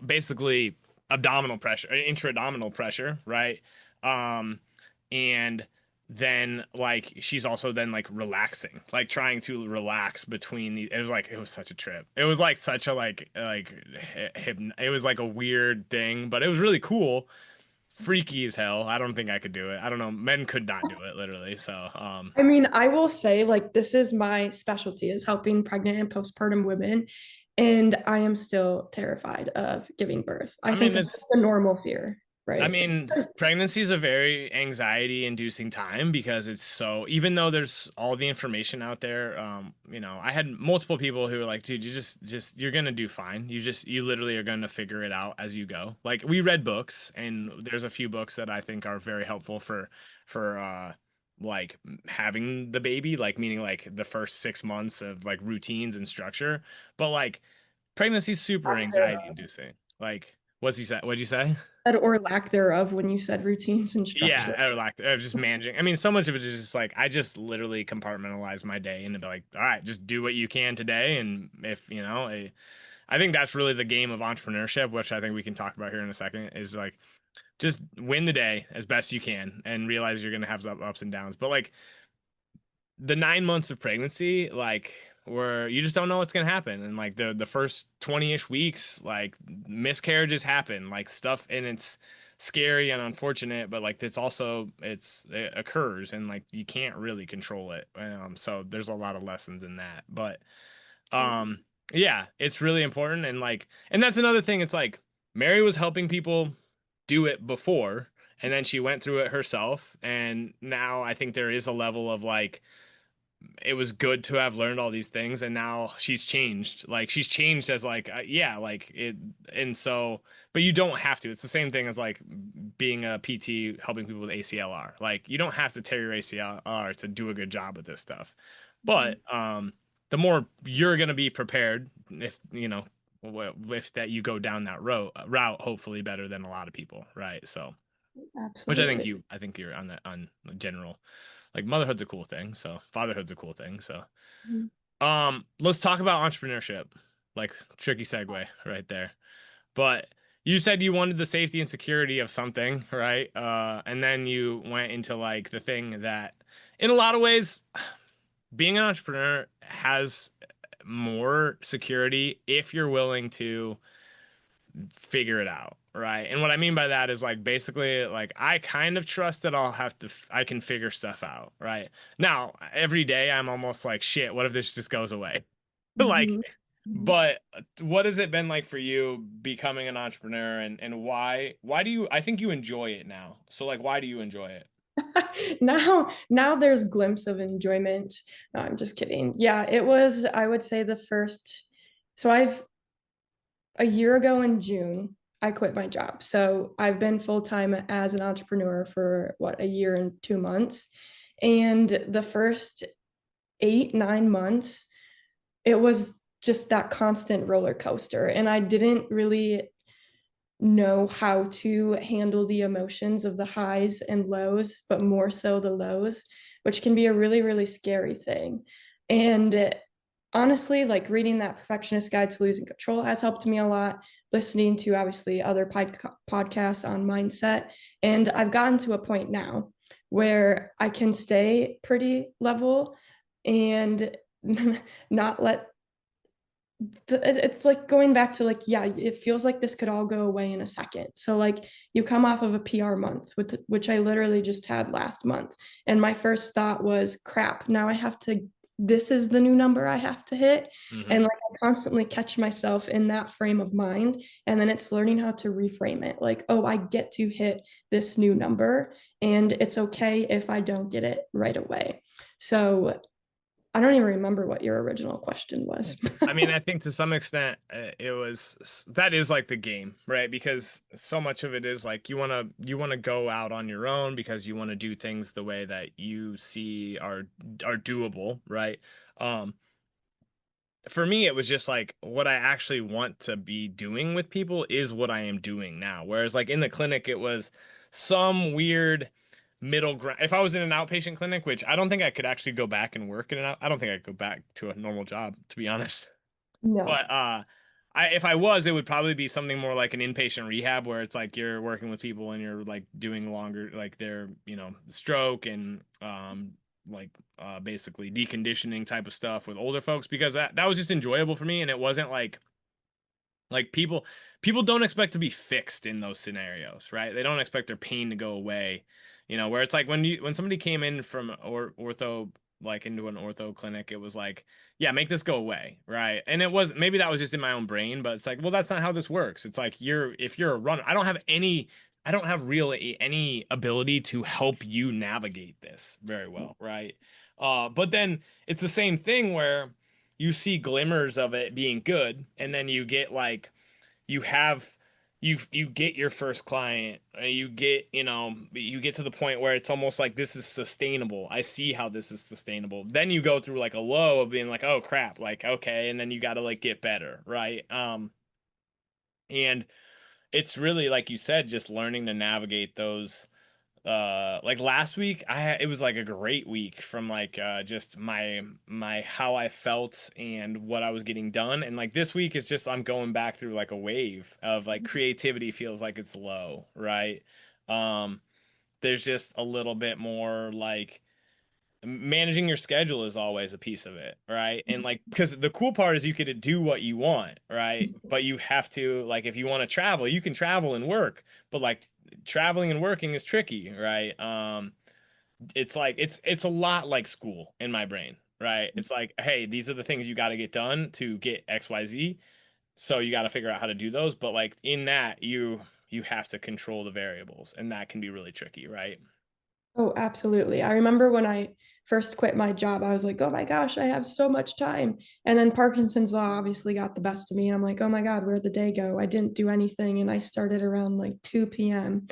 basically abdominal pressure, intra-abdominal pressure, right? Um, and then like she's also then like relaxing, like trying to relax between the. It was like it was such a trip. It was like such a it was like a weird thing, but it was really cool. Freaky as hell. I don't think I could do it. I don't know. Men could not do it literally. So I mean, I will say, like, this is my specialty is helping pregnant and postpartum women. And I am still terrified of giving birth. I I think mean that's it's just a normal fear, I right? mean, pregnancy is a very anxiety inducing time because it's so, even though there's all the information out there, I had multiple people who were like, dude, you're going to do fine. You literally are going to figure it out as you go. Like we read books and there's a few books that I think are very helpful for like having the baby, like meaning like the first 6 months of like routines and structure. But like pregnancy's super anxiety inducing. Like, what'd you say? Or lack thereof when you said routines and structure. Yeah, or like or just managing. I mean, so much of it is just like I just literally compartmentalize my day and be like, all right, just do what you can today. And if I think that's really the game of entrepreneurship, which I think we can talk about here in a second, is like just win the day as best you can and realize you're gonna have some ups and downs. But like the 9 months of pregnancy, like where you just don't know what's gonna happen, and like the first 20-ish weeks, like miscarriages happen, like stuff, and it's scary and unfortunate, but like it occurs, and like you can't really control it. So there's a lot of lessons in that, but um, yeah, it's really important, and like, and that's another thing. It's like Mary was helping people do it before, and then she went through it herself, and now I think there is a level of like it was good to have learned all these things, and now she's changed, like she's changed as like yeah, like it. And so but you don't have to. It's the same thing as like being a PT helping people with ACLR. Like you don't have to tear your ACLR to do a good job with this stuff, but the more you're going to be prepared, if if that you go down that route, hopefully better than a lot of people, right? So which Absolutely. I think you're on that on general. Like motherhood's a cool thing, so fatherhood's a cool thing. So Mhm. let's talk about entrepreneurship. Like tricky segue right there. But you said you wanted the safety and security of something, right? And then you went into like the thing that in a lot of ways being an entrepreneur has more security if you're willing to figure it out, right? And what I mean by that is like basically like I kind of trust that I can figure stuff out, right? Now, every day I'm almost like shit, what if this just goes away? Like Mhm. Mhm. but what has it been like for you becoming an entrepreneur, and why do you I think you enjoy it now. So like why do you enjoy it? Now there's glimpse of enjoyment. No, I'm just kidding. Yeah, it was, I would say, the first. So I've a year ago in June, I quit my job. So I've been full time as an entrepreneur for what, a year and 2 months. And the first 8, 9 months, it was just that constant roller coaster. And I didn't really know how to handle the emotions of the highs and lows, but more so the lows, which can be a really, really scary thing. And honestly, like reading that Perfectionist Guide to Losing Control has helped me a lot, listening to obviously other podcasts on mindset. And I've gotten to a point now where I can stay pretty level and not let it's like going back to like, yeah, it feels like this could all go away in a second. So like you come off of a PR month, which I literally just had last month, and my first thought was, crap, now I have to this is the new number I have to hit. And Hmm. like I constantly catch myself in that frame of mind. And then it's learning how to reframe it. Like, oh, I get to hit this new number and it's okay if I don't get it right away. So I don't even remember what your original question was. I mean, I think to some extent it was that is like the game, right? Because so much of it is like you want to go out on your own because you want to do things the way that you see are doable, right? Um, for me, it was just like what I actually want to be doing with people is what I am doing now. Whereas like in the clinic, it was some weird middle ground. If I was in an outpatient clinic, which I don't think I could actually go back and work in I don't think I'd go back to a normal job, to be honest. No. But if I was, it would probably be something more like an inpatient rehab where it's like you're working with people and you're like doing longer, like their, stroke and like basically deconditioning type of stuff with older folks because that was just enjoyable for me and it wasn't like people don't expect to be fixed in those scenarios, right? They don't expect their pain to go away. Where it's like when somebody came in from ortho like into an ortho clinic, it was like, yeah, make this go away, right? And it was maybe that was just in my own brain, but it's like, well, that's not how this works. It's like if you're a runner, I don't have really any ability to help you navigate this very well, right? But then it's the same thing where you see glimmers of it being good and then you get like you have you get your first client you get to the point where it's almost like this is sustainable. I see how this is sustainable. Then you go through like a low of being like, oh crap, like okay, and then you got to like get better, right? And it's really like you said, just learning to navigate those like last week it was like a great week from like just my how I felt and what I was getting done, and like this week is just I'm going back through like a wave of like creativity feels like it's low, right? um there's just a little bit more like managing your schedule is always a piece of it, right? And like because the cool part is you could do what you want, right? But you have to like if you want to travel, you can travel and work, but like traveling and working is tricky, right? It's like it's a lot like school in my brain, right? It's like, hey, these are the things you got to get done to get XYZ. So you got to figure out how to do those, but like in that you have to control the variables and that can be really tricky, right? Oh, absolutely. I remember when I first quit my job, I was like, oh my gosh, I have so much time. And then Parkinson's law obviously got the best of me. And I'm like, oh my God, where'd the day go? I didn't do anything. And I started around like 2 p.m.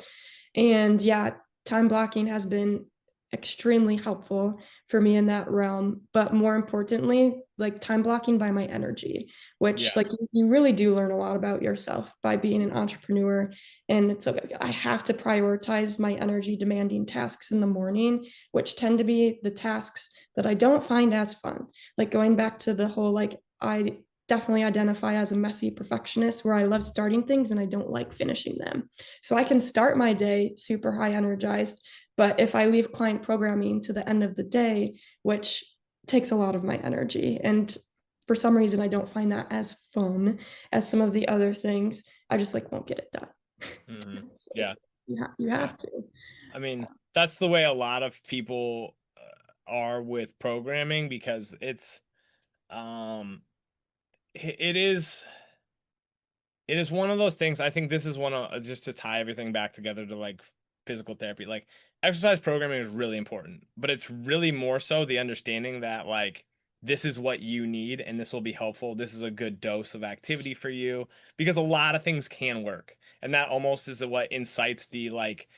And yeah, time blocking has been extremely helpful for me in that realm. But more importantly, like time blocking by my energy, which Yeah. like you really do learn a lot about yourself by being an entrepreneur. And it's okay. I have to prioritize my energy demanding tasks in the morning, which tend to be the tasks that I don't find as fun. Like going back to the whole like I definitely identify as a messy perfectionist where I love starting things and I don't like finishing them. So I can start my day super high energized, but if I leave client programming to the end of the day, which takes a lot of my energy, and for some reason I don't find that as fun as some of the other things, I just like won't get it done. Hmm. Yeah. It's you Yeah. have to. I mean, that's the way a lot of people are with programming because um it is one of those things. I think this is one of just to tie everything back together to like physical therapy. Like exercise programming is really important, but it's really more so the understanding that like this is what you need and this will be helpful. This is a good dose of activity for you because a lot of things can work. And that almost is what incites the like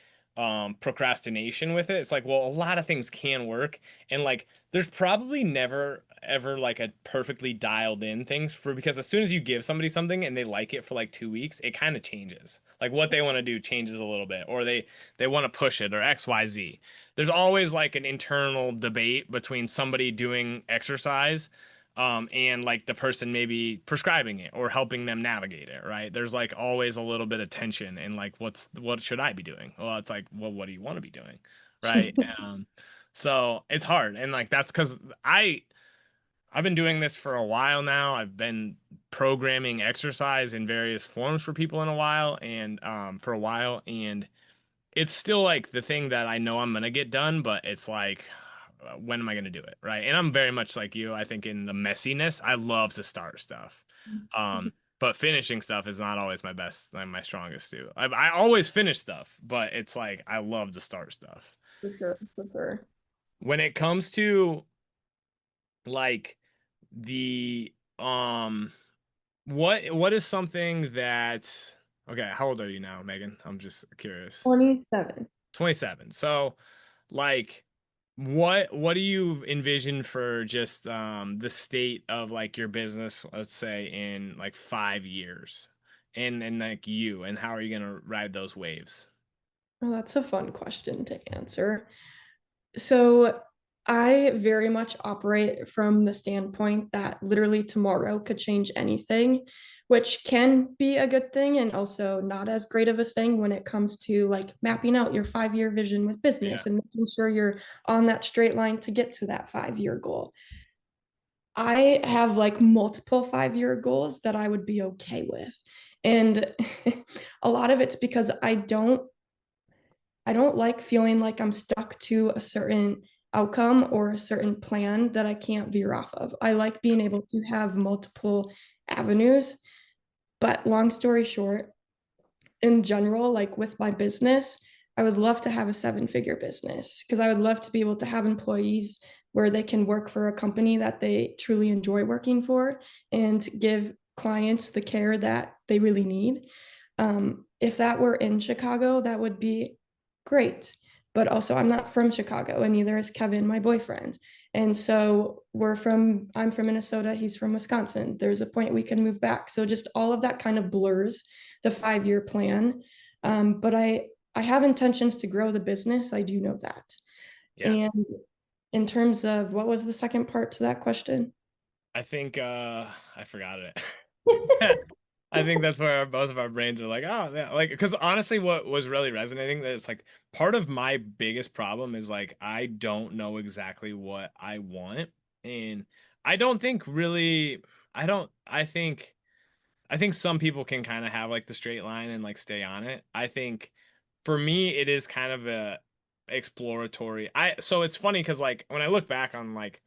procrastination with it. It's like, well, a lot of things can work and like there's probably never ever like a perfectly dialed in things for because as soon as you give somebody something and they like it for like 2 weeks, it kind of changes. Like what they want to do changes a little bit, or they want to push it or XYZ. There's always like an internal debate between somebody doing exercise and like the person maybe prescribing it or helping them navigate it, right? There's like always a little bit of tension in like what should I be doing? Well, it's like, well, what do you want to be doing? Right? So it's hard. And like that's because I've been doing this for a while now. I've been programming exercise in various forms for people in a while and for a while and it's still like the thing that I know I'm gonna get done, but it's like when am I going to do it? Right. And I'm very much like you. I think in the messiness, I love to start stuff. But finishing stuff is not always my best, like my strongest suit. I always finish stuff, but it's like I love to start stuff. For sure, for sure. When it comes to like the what is something that okay, how old are you now, Megan? I'm just curious. 27. 27. So like what do you envision for just the state of like your business, let's say in like 5 years? And like you and how are you gonna ride those waves? Well, that's a fun question to answer. So I very much operate from the standpoint that literally tomorrow could change anything, which can be a good thing and also not as great of a thing when it comes to like mapping out your 5 year vision with Yeah. business and making sure you're on that straight line to get to that 5 year goal. I have like multiple 5 year goals that I would be okay with. And a lot of it's because I don't like feeling like I'm stuck to a certain outcome or a certain plan that I can't veer off of. I like being able to have multiple avenues. But long story short, in general, like with my business, I would love to have a 7 figure business because I would love to be able to have employees where they can work for a company that they truly enjoy working for and give clients the care that they really need. If that were in Chicago, that would be great. But also, I'm not from Chicago, and neither is Kevin, my boyfriend. And so I'm from Minnesota, he's from Wisconsin. There's a point we can move back. So just all of that kind of blurs the 5 year plan. But I have intentions to grow the business. I do know that. Yeah. And in terms of what was the second part to that question? I think I forgot it. I think that's where both of our brains are like, oh, yeah. Like, because honestly, what was really resonating is like part of my biggest problem is like I don't know exactly what I want, and I don't think really, I don't, I think some people can kind of have like the straight line and like stay on it. I think for me, it is kind of a exploratory. So it's funny because like when I look back on like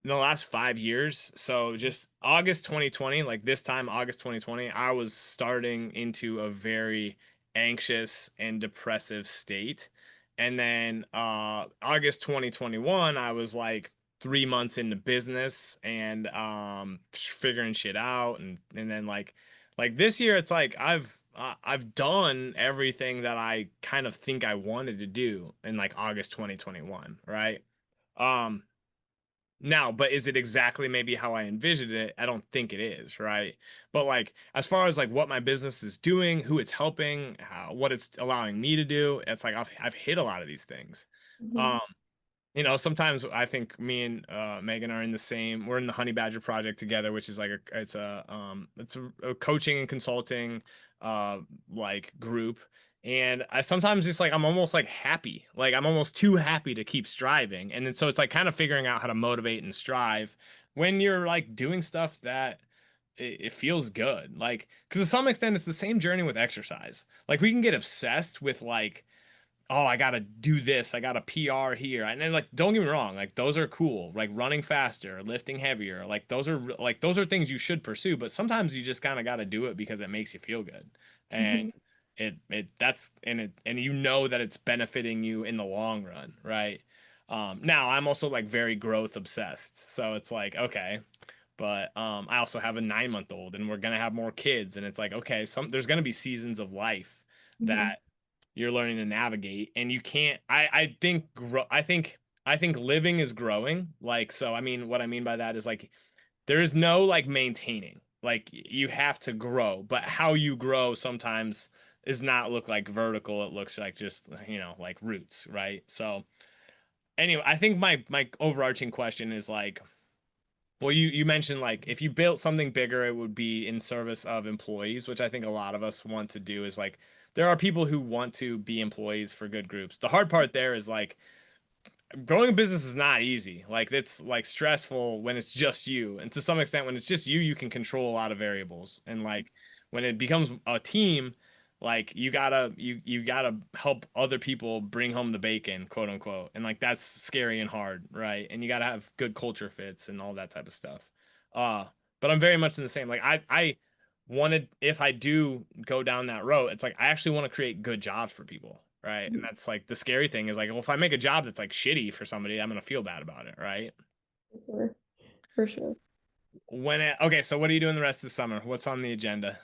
in the last 5 years. So just August 2020, like this time, August 2020, I was starting into a very anxious and depressive state. And then August 2021, I was like 3 months into business and figuring shit out. And then like this year, it's like I've done everything that I kind of think I wanted to do in like August 2021, right? Um, now, but is it exactly maybe how I envisioned it? I don't think it is, right? But like as far as like what my business is doing, who it's helping, what it's allowing me to do, it's like I've hit a lot of these things. Mhm, Um, sometimes I think me and Megan are in the same. We're in the Honey Badger project together, which is like a coaching and consulting uh like group. And I sometimes just like I'm almost like happy, like I'm almost too happy to keep striving. And then so it's like kind of figuring out how to motivate and strive when you're like doing stuff that it feels good. Like because to some extent it's the same journey with exercise. Like we can get obsessed with like oh, I gotta do this, I got a PR here. And then like don't get me wrong, like those are cool. Like running faster, lifting heavier, like those are things you should pursue, but sometimes you just kind of gotta do it because it makes you feel good. And mhm, it that's and you know that it's benefiting you in the long run, right? Now I'm also like very growth obsessed. So it's like, okay, but I also have a 9 month old and we're gonna have more kids, and it's like, okay, there's gonna be seasons of life mhm, that you're learning to navigate and you can't I think I think living is growing, like, so I mean what I mean by that is like there is no like maintaining, like you have to grow, but how you grow sometimes is not look like vertical, it looks like just like roots, right? So anyway, I think my overarching question is like, well, you mentioned like if you built something bigger, it would be in service of employees, which I think a lot of us want to do. Is like there are people who want to be employees for good groups. The hard part there is like growing a business is not easy. Like it's like stressful when it's just you, and to some extent when it's just you, you can control a lot of variables. And like when it becomes a team, Like you gotta help other people bring home the bacon, quote unquote. And like that's scary and hard, right? And you gotta have good culture fits and all that type of stuff. Uh, but I'm very much in the same. Like I wanted, if I do go down that road, it's like I actually want to create good jobs for people, right? And that's like the scary thing is like, well, if I make a job that's like shitty for somebody, I'm gonna feel bad about it, right? For sure. For sure. Okay, so what are you doing the rest of the summer? What's on the agenda?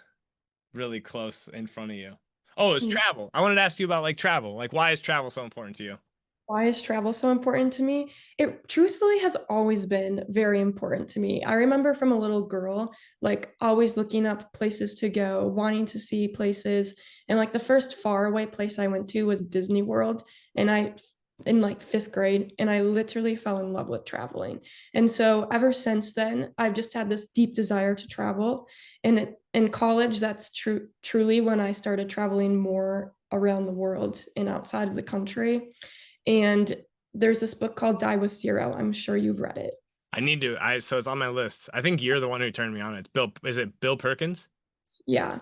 Really close in front of you. Oh, it's travel. I wanted to ask you about like travel. Like, why is travel so important to you? Why is travel so important to me? It truthfully has always been very important to me. I remember from a little girl, like always looking up places to go, wanting to see places. And like the first far away place I went to was Disney World. And in like fifth grade, and I literally fell in love with traveling. And so ever since then, I've just had this deep desire to travel. And in college, that's truly when I started traveling more around the world and outside of the country. And there's this book called Die with Zero. I'm sure you've read it. I need to. So it's on my list. I think you're the one who turned me on it. It's Bill. Is it Bill Perkins? Yeah.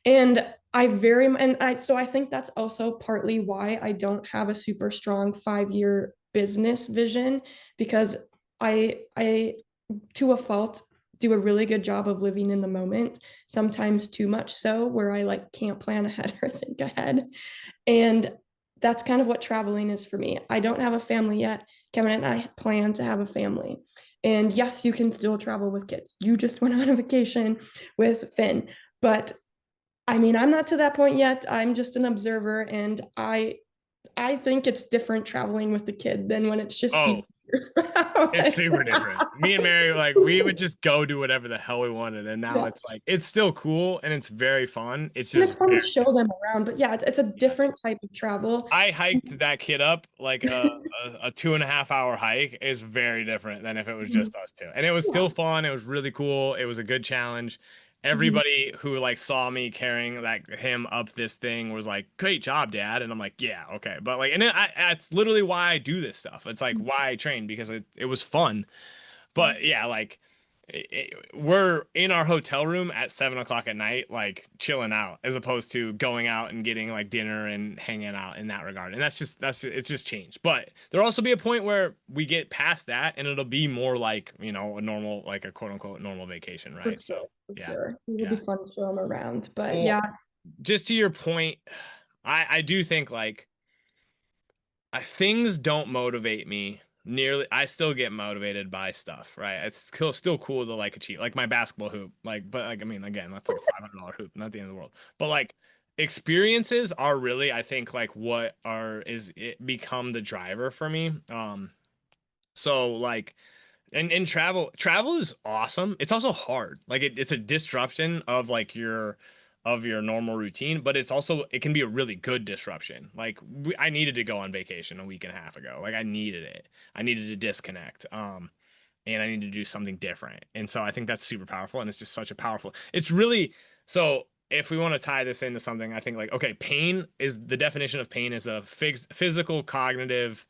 And I think that's also partly why I don't have a super strong 5 year business vision because I to a fault do a really good job of living in the moment, sometimes too much so where I like can't plan ahead or think ahead. And that's kind of what traveling is for me. I don't have a family yet. Kevin and I plan to have a family. And yes, you can still travel with kids. You just went on a vacation with Finn. But I mean, I'm not to that point yet. I'm just an observer and I think it's different traveling with the kid than when it's just you Oh, and your it's spouse. super different. Me and Mary, like, we would just go do whatever the hell we wanted, and now Yeah. it's like it's still cool and it's very fun. It's And just it's fun very to show them around. But yeah, it's a different. different type of travel. I hiked that kid up like a 2.5 hour hike is very different than if it was Mhm. just us two. And it was Yeah. still fun. It was really cool. It was a good challenge. Mhm. Everybody who like saw me carrying like him up this thing was like, "Great job, Dad." And I'm like, "Yeah, okay." But like, and that's literally why I do this stuff. It's like why I train because it was fun. But yeah, like we're in our hotel room at 7 o'clock at night, like chilling out, as opposed to going out and getting like dinner and hanging out in that regard. And that's it's just changed. But there'll also be a point where we get past that, and it'll be more like a normal, like a quote unquote normal vacation, For right? So sure. For yeah, sure. It will be yeah. fun to show them around. But Well, yeah, just to your point, I do think like things don't motivate me nearly. I still get motivated by stuff, right? It's still cool to like achieve, like my basketball hoop, like, but like I mean, again, that's like a $500 hoop, not the end of the world. But like experiences are really, I think, like what are is it become the driver for me. So like and travel is awesome. It's also hard. Like it's a disruption of like your normal routine, but it's also it can be a really good disruption. Like I needed to go on vacation a week and a half ago. Like I needed it. I needed to disconnect. And I need to do something different. And so I think that's super powerful and it's just such a powerful. It's really so if we want to tie this into something, I think like okay, pain is the definition of pain is a physical, cognitive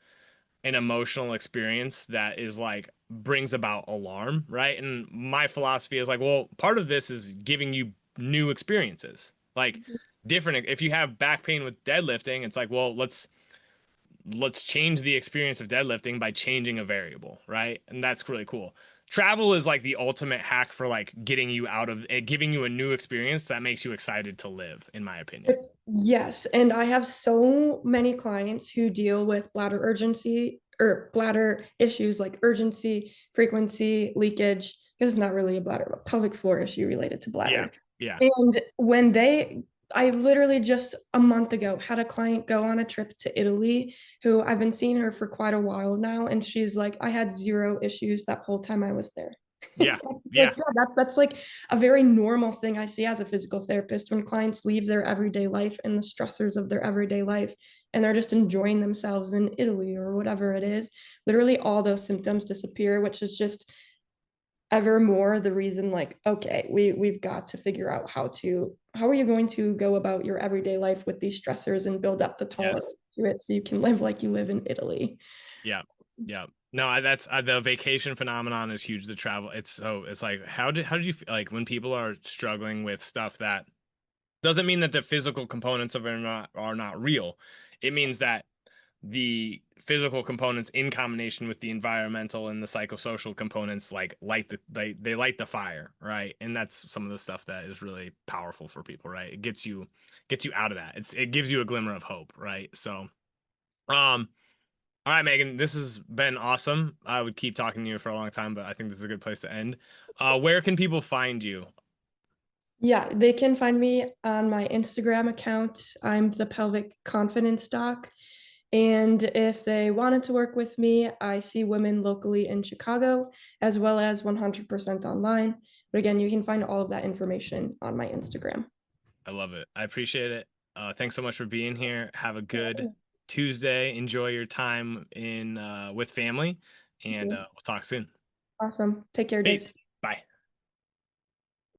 an emotional experience that is like brings about alarm, right? And my philosophy is like, well, part of this is giving you new experiences. Like different if you have back pain with deadlifting, it's like, well, let's change the experience of deadlifting by changing a variable, right? And that's really cool. Travel is like the ultimate hack for like getting you out of it, giving you a new experience that makes you excited to live, in my opinion. yes. And I have so many clients who deal with bladder urgency or bladder issues like urgency, frequency, leakage. Because it's not really a bladder, but pelvic floor issue related to Yeah. bladder. Yeah. And I literally just a month ago had a client go on a trip to Italy who I've been seeing her for quite a while now. And she's like, I had zero issues that whole time I was there. Yeah. It's like, Yeah. yeah, that's like a very normal thing I see as a physical therapist when clients leave their everyday life and the stressors of their everyday life and they're just enjoying themselves in Italy or whatever it is. Literally all those symptoms disappear, which is just ever more the reason like okay we've got to figure out how are you going to go about your everyday life with these stressors and build up the tolerance Yes. to it so you can live like you live in Italy. Yeah. Yeah. No, that's the vacation phenomenon is huge. The travel, it's like how did you feel like when people are struggling with stuff that Doesn't mean that the physical components of it are not real. It means that the physical components in combination with the environmental and the psychosocial components like they light the fire, right? And that's some of the stuff that is really powerful for people, right? It gets you out of that. It gives you a glimmer of hope, right? So um all right, Megan, this has been awesome. I would keep talking to you for a long time, but I think this is a good place to end. Where can people find you? Yeah, they can find me on my Instagram account. I'm the Pelvic Confidence Doc. And if they wanted to work with me, I see women locally in Chicago as well as 100% online. But again, you can find all of that information on my Instagram. I love it. I appreciate it. Thanks so much for being here. Have a good Tuesday. Enjoy your time in with family, Thank and you. we'll talk soon. Awesome. Take care, Jake. Peace. Bye.